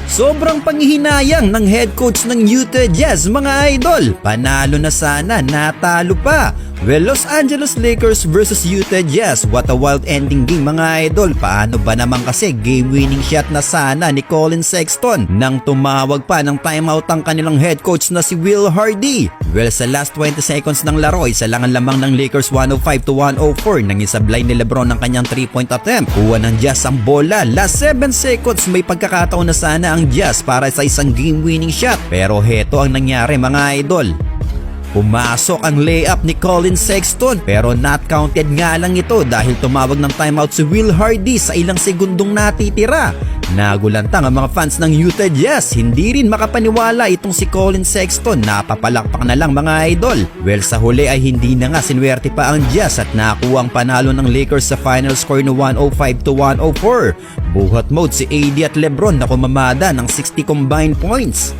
Sobrang panghihinayang ng head coach ng Utah Jazz mga idol. Panalo na sana, natalo pa. Well, Los Angeles Lakers versus Utah Jazz. What a wild ending game mga idol. Paano ba naman kasi game-winning shot na sana ni Collin Sexton nang tumawag pa ng timeout ang kanilang head coach na si Will Hardy. Well, sa last 20 seconds ng laro, isa lang ang lamang ng Lakers 105-104 nang isablay ni LeBron ang kanyang 3-point attempt. Kuha ng Jazz ang bola. Last 7 seconds may pagkakataon na sana ang Jazz para sa isang game-winning shot. Pero heto ang nangyari mga idol. Pumasok ang layup ni Collin Sexton pero not counted nga lang ito dahil tumawag ng timeout si Will Hardy sa ilang segundong natitira. Nagulantang ang mga fans ng Utah Jazz, hindi rin makapaniwala itong si Collin Sexton, napapalakpak na lang mga idol. Well, sa huli ay hindi na nga sinwerte pa ang Jazz at nakuha ang panalo ng Lakers sa final score na 105-104. Buhat mode si AD at LeBron na kumamada ng 60 combined points.